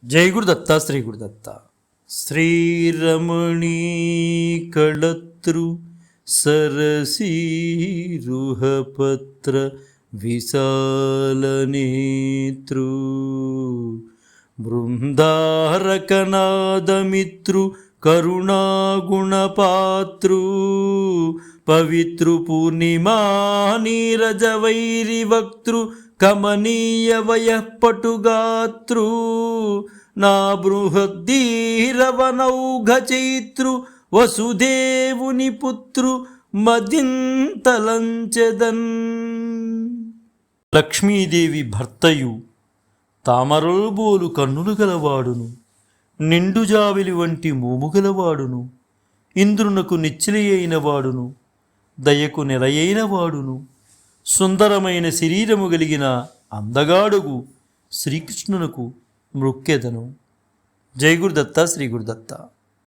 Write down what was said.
జై గురుదత్త శ్రీ గురుదత్త. శ్రీరమణీ కళతృ సరసీరుహపత్ర విశాలనేతృ బృందారకనాదమిత్రు కరుణాగుణపాత్రు పవిత్రు పూర్ణిమా నీరజవైరివక్తృ కమనీయ వయఃపటుగాత్రు నా బృహద్దీరవనౌఘ చైత్రు వసుదేవుని పుత్రు మదింతలంచెదన్. లక్ష్మీదేవి భర్తయు తామరల్బోలు కన్నులు గలవాడును, నిండు జావిలి వంటి మోము గలవాడును, ఇంద్రునకు నిచ్చిలి అయిన వాడును, దయకు నెలయైన వాడును, సుందరమైన శరీరము కలిగిన అందగాడుగు శ్రీకృష్ణునకు మృక్కెదను. జై గురుదత్త శ్రీ గురుదత్త.